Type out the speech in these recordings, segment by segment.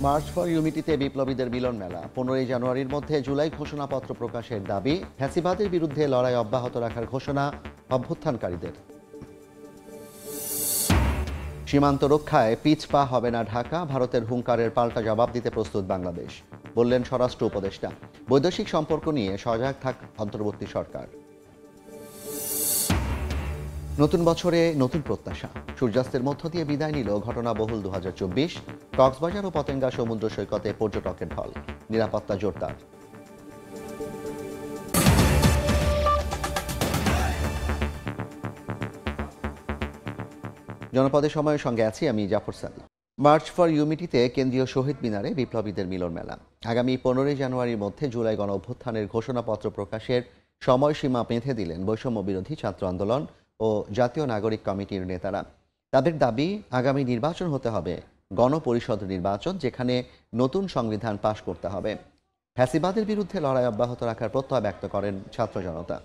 March for ইউনিটিতে বিপ্লবীদের মিলন মেলা 15 জানুয়ারির মধ্যে জুলাই ঘোষণাপত্র প্রকাশের দাবি। ফ্যাসিবাদের বিরুদ্ধে লড়াই অব্যাহত রাখার ঘোষণা অভ্যুত্থানকারীদের। সীমান্ত রক্ষায় পিছপা হবে না ঢাকা, ভারতের হুঙ্কারের পাল্টা জবাব দিতে প্রস্তুত বাংলাদেশ, বললেন স্বরাষ্ট্র উপদেষ্টা। বৈদেশিক সম্পর্ক নিয়ে সজাগ থাক অন্তর্বর্তী সরকার। নতুন বছরে নতুন প্রত্যাশা, সূর্যাস্তের মধ্য দিয়ে বিদায় নিল ঘটনাবহুল 2024। কক্সবাজার ও পতেঙ্গা সমুদ্র সৈকতে পর্যটকের ঢল, নিরাপত্তা জোরদার। জনপদের সময়ের সঙ্গে আছি আমি জাফর সাদিক। মার্চ ফর ইউনিটিতে কেন্দ্রীয় শহীদ মিনারে বিপ্লবীদের মিলন মেলা। আগামী 15 জানুয়ারির মধ্যে জুলাই গণ অভ্যুত্থানের ঘোষণাপত্র প্রকাশের সময়সীমা বেঁধে দিলেন বৈষম্য বিরোধী ছাত্র আন্দোলন ও জাতীয় নাগরিক কমিটির নেতারা। তাদের দাবি, আগামী নির্বাচন হতে হবে গণপরিষদ নির্বাচন, যেখানে নতুন সংবিধান পাশ করতে হবে। ফ্যাসিবাদের বিরুদ্ধে লড়াই অব্যাহত রাখার প্রত্যয় ব্যক্ত করেন ছাত্র জনতা।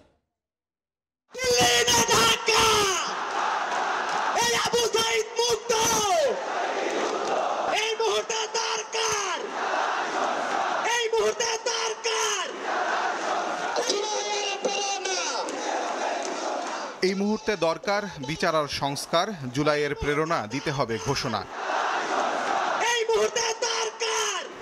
এই মুহূর্তে দরকার বিচার আর সংস্কার, জুলাইয়ের প্রেরণা দিতে হবে ঘোষণা।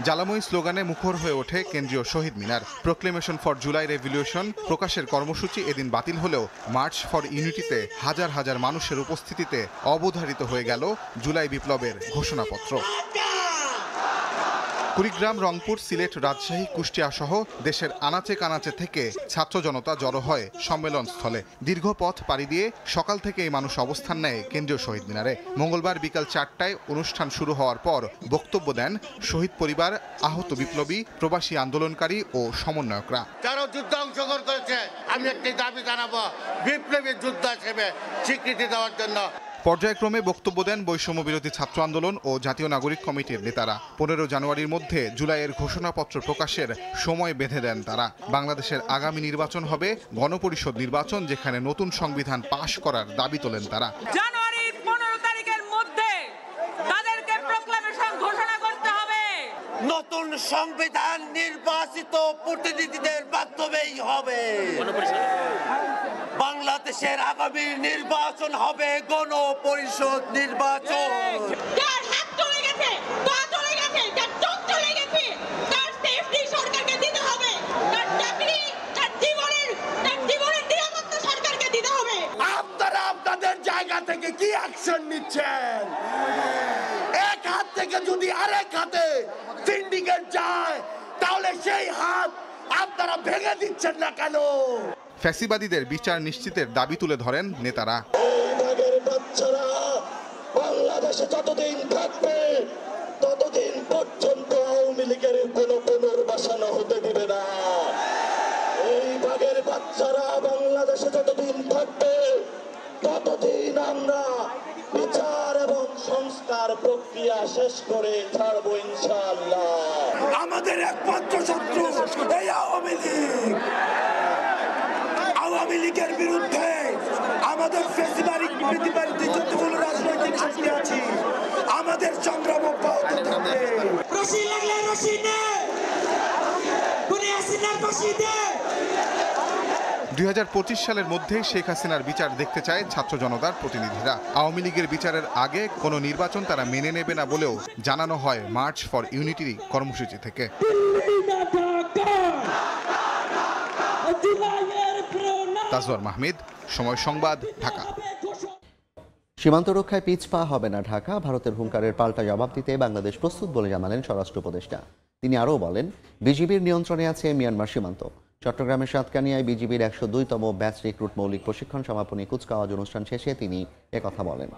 জ্বালাময়ী স্লোগানে মুখর হয়ে ওঠে কেন্দ্রীয় শহীদ মিনার। প্রোক্লেমেশন ফর জুলাই রেভলিউশন প্রকাশের কর্মসূচি এদিন বাতিল হলেও মার্চ ফর ইউনিটিতে হাজার হাজার মানুষের উপস্থিতিতে অবধারিত হয়ে গেল জুলাই বিপ্লবের ঘোষণাপত্র। কুড়িগ্রাম, রংপুর, সিলেট, রাজশাহী, কুষ্টিয়া সহ দেশের আনাচে কানাচে থেকে ছাত্র জনতা জড়ো হয় সম্মেলন স্থলে। দীর্ঘ পথ পাড়ি দিয়ে সকাল থেকে এই মানুষ অবস্থান নেয় কেন্দ্রীয় শহীদ মিনারে। মঙ্গলবার বিকাল 4টায় অনুষ্ঠান শুরু হওয়ার পর বক্তব্য দেন শহীদ পরিবার, আহত বিপ্লবী, প্রবাসী আন্দোলনকারী ও সমন্বয়করা। যারা যুদ্ধে অংশগ্রহণ করেছে, আমি একটি দাবি জানাবো, বিপ্লবী যুদ্ধ হিসেবে স্বীকৃতি দেওয়ার জন্য। পর্যায়ক্রমে বক্তব্য দেন বৈষম্য বিরোধী ছাত্র আন্দোলন ও জাতীয় নাগরিক কমিটির নেতারা। 15 জানুয়ারির মধ্যে জুলাইয়ের ঘোষণাপত্র প্রকাশের সময় বেঁধে দেন তারা। বাংলাদেশের আগামী নির্বাচন হবে গণপরিষদ নির্বাচন, যেখানে নতুন সংবিধান পাশ করার দাবি তোলেন তারা। জানুয়ারির 15 তারিখের মধ্যে তাদেরকে প্রোক্লেমেশন ঘোষণা করতে হবে। নতুন সংবিধান নির্বাচিত প্রতিনিধিদের মাধ্যমেই হবে। বাংলাদেশের আগামী নির্বাচন হবে গণপরিষদ নির্বাচন। যার হাত চলে গেছে, পা চলে গেছে, যার চোখ চলে গেছে, তার সেফটি সরকারকে দিতে হবে। তার চাকরি, তার জীবনের নিরাপত্তা সরকারকে দিতে হবে। আপনারা আপনাদের জায়গা থেকে কি অ্যাকশন নিচ্ছেন? এক হাত থেকে যদি আরেক হাতে সিন্ডিকেট যায়, তাহলে সেই হাত আপনারা ভেঙে দিচ্ছেন না কেন? ফ্যাসিবাদীদের বিচার নিশ্চিতের দাবি তুলে ধরেন নেতারা। বাংলাদেশে যতদিন থাকবে ততদিন পর্যন্ত আওয়ামী লীগের কোনো পুনর্বাসন হতে দিবে না। এই বাঘের বাচ্চারা বাংলাদেশে যতদিন থাকবে ততদিন আমরা বিচার এবং সংস্কার প্রক্রিয়া শেষ করে ছাড়বো ইনশাআল্লাহ। আমাদের একমাত্র শত্রু এই আওয়ামী লীগ। আওয়ামী লীগের বিরুদ্ধে আমাদের ফেসিবারিক প্রতিবাদী যতগুলো রাজনৈতিক শক্তি আছে, আমাদের সংগ্রাম অব্যাহত থাকবে। রশি লাগলে রশি নে, কোনে হাসিনার ফাঁসি দে। 2025 সালের মধ্যে শেখ হাসিনার বিচার দেখতে চায় ছাত্র জনতার প্রতিনিধিরা। আওয়ামী লীগের বিচারের আগে কোনো নির্বাচন তারা মেনে নেবে না বলেও জানানো হয় মার্চ ফর ইউনিটি কর্মসূচি থেকে। তাজওয়ার মাহমুদ, সময় সংবাদ, ঢাকা। সীমান্ত রক্ষায় পিছপা হবে না ঢাকা, ভারতের হুঙ্কারের পাল্টা জবাব দিতে বাংলাদেশ প্রস্তুত বলে জানালেন স্বরাষ্ট্র উপদেষ্টা। তিনি আরও বলেন, বিজিবির নিয়ন্ত্রণে আছে মিয়ানমার সীমান্ত। চট্টগ্রামের সাতকানিয়ায় বিজিবির 102তম ব্যাচ রিক্রুট মৌলিক প্রশিক্ষণ সমাপনী কুচকাওয়াজ অনুষ্ঠান শেষে তিনি একথা বলেন।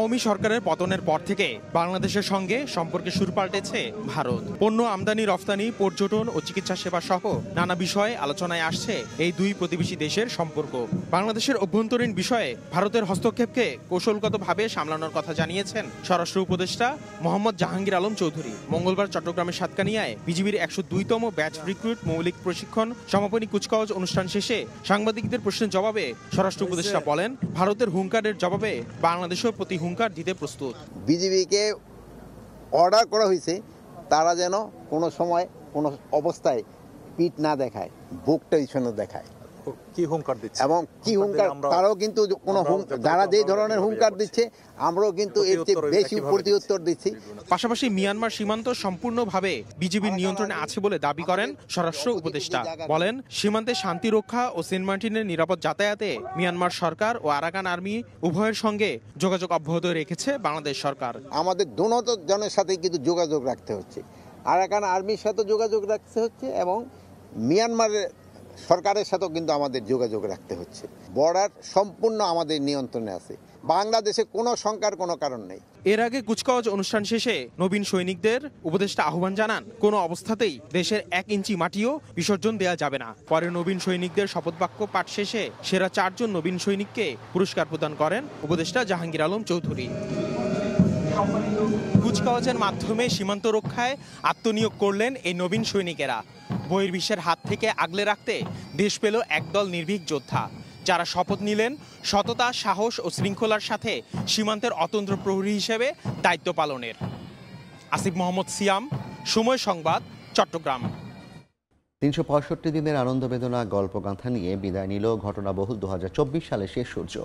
আওয়ামী সরকারের পতনের পর থেকে বাংলাদেশের সঙ্গে সম্পর্কে সুর পাল্টেছে ভারত। পণ্য আমদানি রফতানি, পর্যটন ও চিকিৎসা সেবা সহ নানা বিষয়ে আলোচনায় আসছে এই দুই প্রতিবেশী দেশের সম্পর্ক। বাংলাদেশের অভ্যন্তরীণ বিষয়ে ভারতের হস্তক্ষেপকে কৌশলগতভাবে সামলানোর কথা জানিয়েছেন স্বরাষ্ট্র উপদেষ্টা মোহাম্মদ জাহাঙ্গীর আলম চৌধুরী। মঙ্গলবার চট্টগ্রামের সাতকানিয়ায় বিজিবির ১০২তম ব্যাচ রিক্রুট মৌলিক প্রশিক্ষণ সমাপনী কুচকাওয়াজ অনুষ্ঠান শেষে সাংবাদিকদের প্রশ্নের জবাবে স্বরাষ্ট্র উপদেষ্টা বলেন, ভারতের হুঙ্কারের জবাবে বাংলাদেশের প্রতি হুঙ্কার দিতে প্রস্তুত। বিজিবিকে অর্ডার করা হয়েছে তারা যেন কোনো সময় কোনো অবস্থায় পিঠ না দেখায়, বুকটা পিছনে দেখায়। কি হুঙ্কার দিচ্ছে এবং কি হুঙ্কার, তারাও কিন্তু কোনো যারা যে ধরনের হুঙ্কার দিচ্ছে আমরাও কিন্তু এর চেয়ে বেশি প্রতিউত্তর দিচ্ছি। পাশাপাশি মিয়ানমার সীমান্ত সম্পূর্ণভাবে বিজিবির নিয়ন্ত্রণে আছে বলে দাবি করেন স্বরাষ্ট্র উপদেষ্টা। বলেন, সীমান্তে শান্তি রক্ষা ও সেন্ট মার্টিনের নিরাপদ যাতায়াতে মিয়ানমার সরকার ও আরাকান আর্মি উভয়ের সঙ্গে যোগাযোগ অব্যাহত রেখেছে বাংলাদেশ সরকার। আমাদের দোনো জনের সাথে কিন্তু যোগাযোগ রাখতে হচ্ছে, আরাকান আর্মির সাথে যোগাযোগ রাখতে হচ্ছে এবং মিয়ানমারের সরকারের সাথেও কিন্তু আমাদের যোগাযোগ রাখতে হচ্ছে। বর্ডার সম্পূর্ণ আমাদের নিয়ন্ত্রণে আছে, বাংলাদেশে কোনো শঙ্কার কোনো কারণ নেই। এর আগে কুচকাওয়াজ অনুষ্ঠান শেষে নবীন সৈনিকদের উপদেষ্টা আহ্বান জানান, কোনো অবস্থাতেই দেশের 1 ইঞ্চি মাটিও বিসর্জন দেওয়া যাবে না। পরে নবীন সৈনিকদের শপথবাক্য পাঠ শেষে সেরা 4 জন নবীন সৈনিককে পুরস্কার প্রদান করেন উপদেষ্টা জাহাঙ্গীর আলম চৌধুরী। কুচকাওয়াজের মাধ্যমে সীমান্ত রক্ষায় আত্মনিয়োগ করলেন এই নবীন সৈনিকেরা। বহির্বিশ্বের হাত থেকে আগলে রাখতে দেশ পেল একদল নির্ভীক যোদ্ধা, যারা শপথ নিলেন সততা, সাহস ও শৃঙ্খলার সাথে সীমান্তের অতন্ত্র প্রহরী হিসেবে দায়িত্ব পালনের। আসিফ মোহাম্মদ সিয়াম, সময় সংবাদ, চট্টগ্রাম। ৩৬৫ দিনের আনন্দ বেদনা গল্পগাথা নিয়ে বিদায় নিল ঘটনাবহুল ২০২৪ সালের শেষ সূর্য।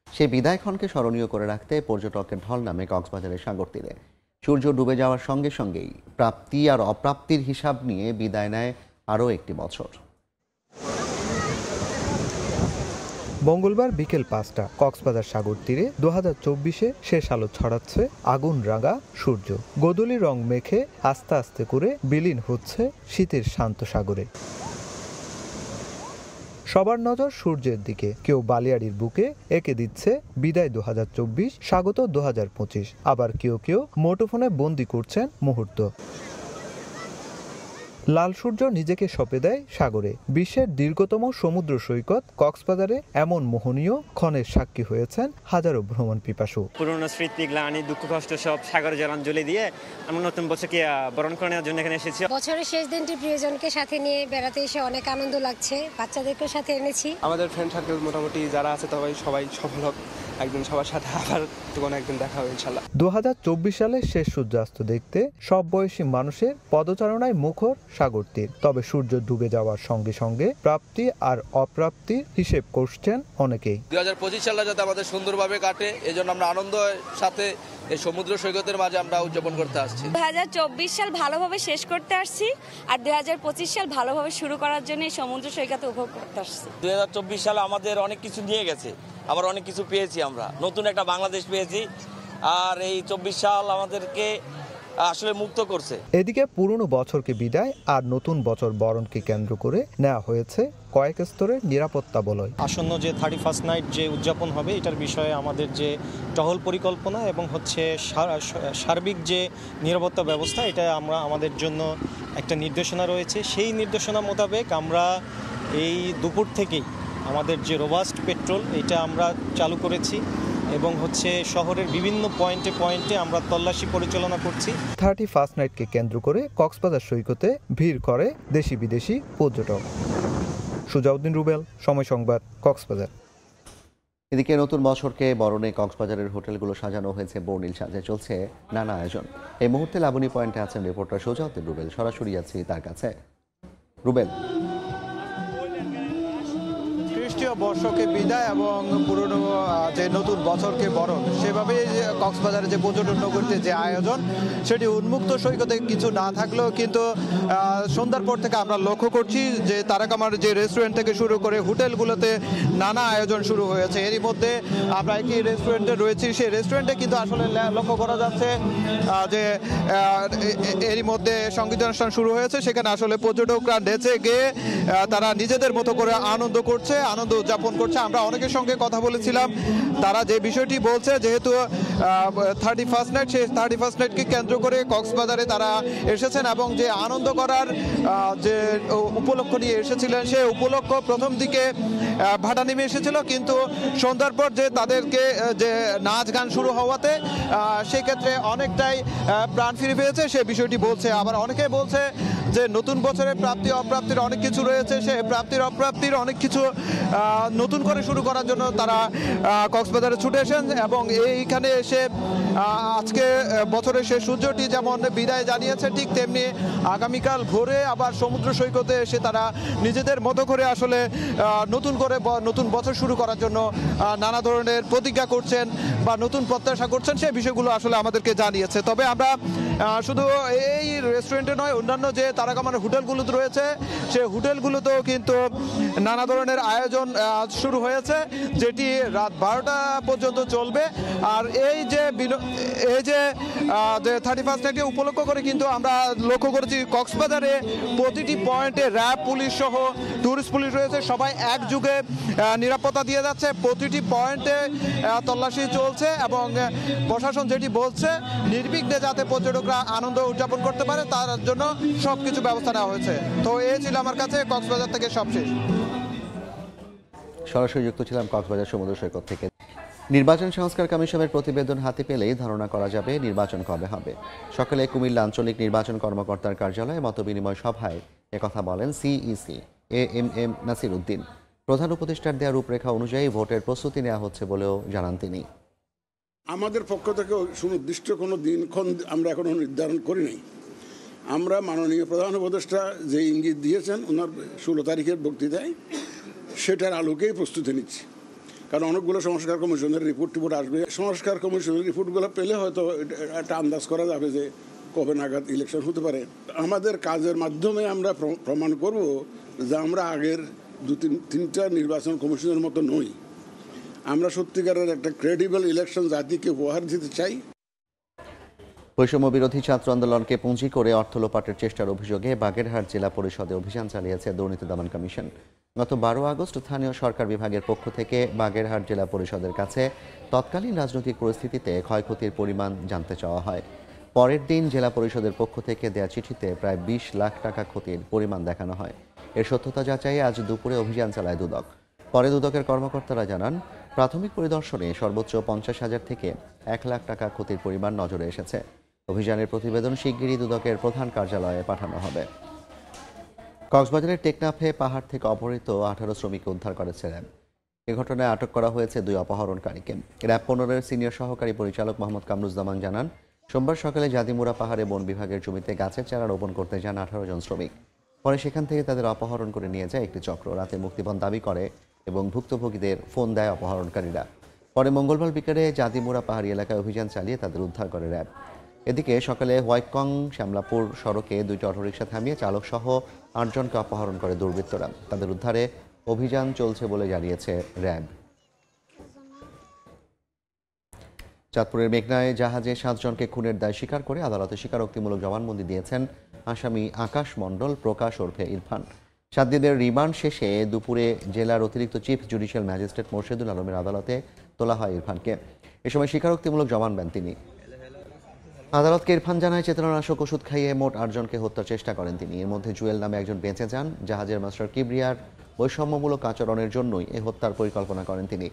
সেই বিদায়ক্ষণকে স্মরণীয় করে রাখতে পর্যটকের ঢল নামে কক্সবাজারের সাগর তীরে। সূর্য ডুবে যাওয়ার সঙ্গে সঙ্গেই প্রাপ্তি আর অপ্রাপ্তির হিসাব নিয়ে বিদায় নেয় আরও একটি বছর। মঙ্গলবার বিকেল ৫টা কক্সবাজার সাগর তীরে ২০২৪-এ শেষ আলো ছড়াচ্ছে আগুন রাঙা সূর্য। গোধূলি রং মেখে আস্তে আস্তে করে বিলীন হচ্ছে শীতের শান্ত সাগরে। সবার নজর সূর্যের দিকে। কেউ বালিয়াড়ির বুকে এঁকে দিচ্ছে বিদায় ২০২৪, স্বাগত ২০২৫। আবার কেউ কেউ মুঠোফোনে বন্দি করছেন মুহূর্ত। লাল সূর্য নিজেকে সঁপে দেয় সাগরে। বিশ্বের দীর্ঘতম সমুদ্র সৈকত কক্সবাজারে এমন মোহনীয় ক্ষণের সাক্ষী হয়েছেন হাজারো ভ্রমণ পিপাসু। পুরনো স্মৃতি, গ্লানি, দুঃখ কষ্ট সব সাগরে জলাঞ্জলি দিয়ে আমরা নতুন বছরকে বরণ করে নেওয়ার জন্য এখানে এসেছি। বছরের শেষ দিনটি প্রিয়জনকে সাথে নিয়ে বেড়াতে এসে অনেক আনন্দ লাগছে, বাচ্চাদেরকে সাথে এনেছি। আমাদের ফ্রেন্ড সার্কেল মোটামুটি যারা আছে সবাই সফল হোক, একদিন সবার সাথে আবার কোনো একদিন দেখা হবে ইনশাল্লাহ। ২০২৪ সালে শেষ সূর্যাস্ত দেখতে সব বয়সী মানুষের পদচারণায় মুখর সাগর তীর। তবে সূর্য ডুবে যাওয়ার সঙ্গে সঙ্গে প্রাপ্তি আর অপ্রাপ্তির হিসেব করছেন অনেকেই। ২০২৫ সালটা যাতে আমাদের সুন্দরভাবে কাটে, এজন্য আমরা আনন্দের সাথে এই সমুদ্র সৈকতের মাঝে আমরা উদযাপন করতে আসছি। ২০২৪ সাল ভালোভাবে শেষ করতে আসছি আর ২০২৫ সাল ভালোভাবে শুরু করার জন্য এই সমুদ্র সৈকতে উপভোগ করতে আসছি। ২০২৪ সাল আমাদের অনেক কিছু নিয়ে গেছে, আবার অনেক কিছু পেয়েছি, আমরা নতুন একটা বাংলাদেশ পেয়েছি। আর এই ২৪ সাল আমাদেরকে আসলে মুক্ত করছে। এদিকে পুরনো বছরকে বিদায় আর নতুন বছর বরণকে কেন্দ্র করে নেওয়া হয়েছে কয়েক স্তরের নিরাপত্তা বলয়। আসন্ন যে 31st নাইট যে উদযাপন হবে, এটার বিষয়ে আমাদের যে টহল পরিকল্পনা এবং হচ্ছে সার্বিক যে নিরাপত্তা ব্যবস্থা, এটা আমাদের জন্য একটা নির্দেশনা রয়েছে। সেই নির্দেশনা মোতাবেক আমরা এই দুপুর থেকেই আমাদের যে রোবাস্ট পেট্রোল এটা আমরা চালু করেছি এবং হচ্ছে শহরের বিভিন্ন পয়েন্টে আমরা তল্লাশি পরিচালনা করছি। 31st নাইটকে কেন্দ্র করে কক্সবাজার সৈকতে ভিড় করে দেশি বিদেশি পর্যটক। সুজাউদ্দিন রুবেল, সময় সংবাদ, কক্সবাজার। এদিকে নতুন বছরকে বরণে কক্সবাজারের হোটেলগুলো সাজানো হয়েছে বর্ণিল সাজে, চলছে নানা আয়োজন। এই মুহূর্তে লাবণী পয়েন্টে আছেন রিপোর্টার সুজাউদ্দিন রুবেল, সরাসরি যাচ্ছি তার কাছে। রুবেল, খ্রিস্টীয় বর্ষকে বিদায় এবং পুরনো যে নতুন বছরকে বরণ, সেভাবে কক্সবাজারে যে পর্যটন নগরীতে যে আয়োজন, সেটি উন্মুক্ত সৈকতে কিছু না থাকলেও কিন্তু সন্ধ্যার পর থেকে আমরা লক্ষ্য করছি যে তারাকামার যে রেস্টুরেন্ট থেকে শুরু করে হোটেলগুলোতে নানা আয়োজন শুরু হয়েছে। এরই মধ্যে আমরা একই রেস্টুরেন্টে রয়েছি, সেই রেস্টুরেন্টে কিন্তু আসলে লক্ষ্য করা যাচ্ছে যে এরই মধ্যে সঙ্গীতানুষ্ঠান শুরু হয়েছে। সেখানে আসলে পর্যটকরা নেচে গিয়ে তারা নিজেদের মতো করে আনন্দ করছে, আনন্দ উদযাপন করছে। আমরা অনেকের সঙ্গে কথা বলেছিলাম, তারা যে বিষয়টি বলছে, যেহেতু 31st নাইট, সেই 31st নাইটকে কেন্দ্র করে কক্সবাজারে তারা এসেছেন এবং যে আনন্দ করার যে উপলক্ষ নিয়ে এসেছিলেন, সেই উপলক্ষ প্রথম দিকে ভাটা নেমে এসেছিল, কিন্তু সন্ধ্যার পর যে তাদেরকে যে নাচ গান শুরু হওয়াতে সেই ক্ষেত্রে অনেকটাই প্রাণ ফিরে পেয়েছে সে বিষয়টি বলছে। আবার অনেকে বলছে যে নতুন বছরের প্রাপ্তি অপ্রাপ্তির অনেক কিছু রয়েছে, সে প্রাপ্তির অপ্রাপ্তির অনেক কিছু নতুন করে শুরু করার জন্য তারা কক্সবাজারে ছুটে এসেন এবং এইখানে এসে আজকে বছরের শেষ সূর্যটি যেমন বিদায় জানিয়েছে, ঠিক তেমনি আগামীকাল ভোরে আবার সমুদ্র সৈকতে এসে তারা নিজেদের মতো করে আসলে নতুন করে নতুন বছর শুরু করার জন্য নানা ধরনের প্রতিজ্ঞা করছেন বা নতুন প্রত্যাশা করছেন, সেই বিষয়গুলো আসলে আমাদেরকে জানিয়েছে। তবে আমরা শুধু এই রেস্টুরেন্টে নয়, অন্যান্য যে তারকা মানে হোটেলগুলোতে রয়েছে, সেই হোটেলগুলোতেও কিন্তু নানা ধরনের আয়োজন শুরু হয়েছে, যেটি রাত 12টা পর্যন্ত চলবে। আর এই যে 31st নাইটকে উপলক্ষ করে কিন্তু আমরা লক্ষ্য করেছি কক্সবাজারে প্রতিটি পয়েন্টে র্যাব পুলিশ সহ টুরিস্ট পুলিশ রয়েছে, সবাই একযুগে নিরাপত্তা দিয়ে যাচ্ছে। প্রতিটি পয়েন্টে তল্লাশি চলছে এবং প্রশাসন যেটি বলছে, নির্বিঘ্নে যাতে পর্যটকরা আনন্দ উদযাপন করতে পারে তার জন্য সবকিছু ব্যবস্থা নেওয়া হয়েছে। তো এই ছিল আমার কাছে কক্সবাজার থেকে সবশেষ। সরাসরি যুক্ত ছিলাম কক্সবাজার সমুদ্র সৈকত থেকে। নির্বাচন সংস্কার কমিশনের প্রতিবেদন হাতে পেলেই ধারণা করা যাবে নির্বাচন কবে হবে। সকালে কুমিল্লা আঞ্চলিক নির্বাচন কর্মকর্তার কার্যালয়ে মতবিনিময় সভায় একথা বলেন সিইসি AMM নাসির উদ্দিন। প্রধান উপদেষ্টার দেওয়া রূপরেখা অনুযায়ী ভোটের প্রস্তুতি নেওয়া হচ্ছে বলেও জানান তিনি। আমাদের পক্ষ থেকে সুনির্দিষ্ট কোনো দিনক্ষণ আমরা এখনো নির্ধারণ করি নাই। আমরা মাননীয় প্রধান উপদেষ্টা যে ইঙ্গিত দিয়েছেন ওনার 16 তারিখের বক্তৃতায়, সেটার আলোকেই প্রস্তুতি নিচ্ছি। কারণ অনেকগুলো সংস্কার কমিশনের রিপোর্ট আসবে, সংস্কার কমিশনের রিপোর্টগুলো পেলে হয়তো একটা আন্দাজ করা যাবে যে কবে নাগাদ ইলেকশন হতে পারে। আমাদের কাজের মাধ্যমে আমরা প্রমাণ করব যে আমরা আগের 2-3টা নির্বাচন কমিশনের মতো নই। আমরা সত্যিকারের একটা ক্রেডিবল ইলেকশন জাতিকে উপহার দিতে চাই। বৈষম্য বিরোধী ছাত্র আন্দোলনকে পুঁজি করে অর্থ লোপাটের চেষ্টার অভিযোগে বাগেরহাট জেলা পরিষদে অভিযান চালিয়েছে দুর্নীতি দমন কমিশন। গত 12 আগস্ট স্থানীয় সরকার বিভাগের পক্ষ থেকে বাগেরহাট জেলা পরিষদের কাছে তৎকালীন রাজনৈতিক পরিস্থিতিতে ক্ষয়ক্ষতির পরিমাণ জানতে চাওয়া হয়। পরের দিন জেলা পরিষদের পক্ষ থেকে দেয়া চিঠিতে প্রায় 20 লাখ টাকা ক্ষতির পরিমাণ দেখানো হয়। এর সত্যতা যাচাইয়ে আজ দুপুরে অভিযান চালায় দুদক। পরে দুদকের কর্মকর্তারা জানান, প্রাথমিক পরিদর্শনে সর্বোচ্চ 50,000 থেকে 1 লাখ টাকা ক্ষতির পরিমাণ নজরে এসেছে। অভিযানের প্রতিবেদন শিগগিরই দুদকের প্রধান কার্যালয়ে পাঠানো হবে। কক্সবাজারের টেকনাফে পাহাড় থেকে অপহৃত 18 শ্রমিককে উদ্ধার করেছে র্যাব। এ ঘটনায় আটক করা হয়েছে 2 অপহরণকারীকে। র্যাব 15-এর সিনিয়র সহকারী পরিচালক মোহাম্মদ কামরুজ্জামান জানান, সোমবার সকালে জাদিমুরা পাহাড়ে বন বিভাগের জমিতে গাছের চারা রোপণ করতে যান 18 জন শ্রমিক। পরে সেখান থেকে তাদের অপহরণ করে নিয়ে যায় একটি চক্র। রাতে মুক্তিপণ দাবি করে এবং ভুক্তভোগীদের ফোন দেয় অপহরণকারীরা। পরে মঙ্গলবার বিকেলে জাদিমুরা পাহাড়ি এলাকায় অভিযান চালিয়ে তাদের উদ্ধার করে র্যাব। এদিকে সকালে হোয়াইটকং শ্যামলাপুর সড়কে 2টি অটোরিকশা থামিয়ে চালক সহ 8 জনকে অপহরণ করে দুর্বৃত্তরা। তাদের উদ্ধারে অভিযান চলছে বলে জানিয়েছে র্যাব। চাঁদপুরের মেঘনায় জাহাজে 7 জনকে খুনের দায় স্বীকার করে আদালতে স্বীকারোক্তিমূলক জবানবন্দি দিয়েছেন আসামি আকাশ মণ্ডল প্রকাশ ওরফে ইরফান। 7 দিনের রিমান্ড শেষে দুপুরে জেলার অতিরিক্ত চিফ জুডিশিয়াল ম্যাজিস্ট্রেট মোর্শেদুল আলমের আদালতে তোলা হয় ইরফানকে। এ সময় স্বীকারোক্তিমূলক জবান দেন তিনি। আদালতকে ইরফান জানায়, চেতনানাশক ওষুধ খাইয়ে মোট 8 জনকে হত্যার চেষ্টা করেন তিনি। এর মধ্যে জুয়েল নামে একজন বেঁচে যান। জাহাজের মাস্টার কিবরিয়ার বৈষম্যমূলক আচরণের জন্যই এই হত্যার পরিকল্পনা করেন তিনি।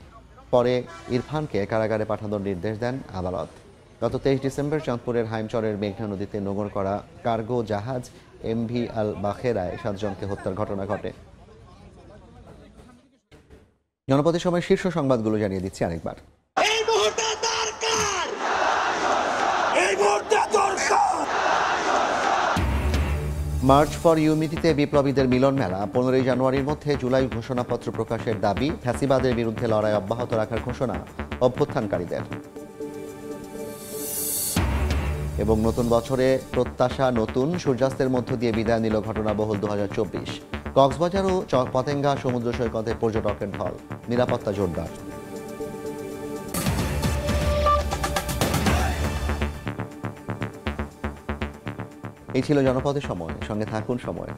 পরে ইরফানকে কারাগারে পাঠানোর নির্দেশ দেন আদালত। গত 23 ডিসেম্বর চাঁদপুরের হাইমচরের মেঘনা নদীতে নোঙর করা কার্গো জাহাজ MV আল বাখেরায় 7 জনকে হত্যার ঘটনা ঘটে। জনপদের সময় শীর্ষ সংবাদগুলো জানিয়ে দিচ্ছি আরেকবার। মার্চ ফর ইউনিটিতে বিপ্লবীদের মিলন মেলা। 15 জানুয়ারির মধ্যে জুলাই ঘোষণাপত্র প্রকাশের দাবি। ফ্যাসিবাদের বিরুদ্ধে লড়াই অব্যাহত রাখার ঘোষণা অভ্যুত্থানকারীদের। এবং নতুন বছরে প্রত্যাশা নতুন, সূর্যাস্তের মধ্য দিয়ে বিদায় নিল ঘটনাবহুল 2024। কক্সবাজার ও পতেঙ্গা সমুদ্র সৈকতে পর্যটকের ঢল, নিরাপত্তা জোরদার। এই ছিল জনপদের সময়। সঙ্গে থাকুন সময়।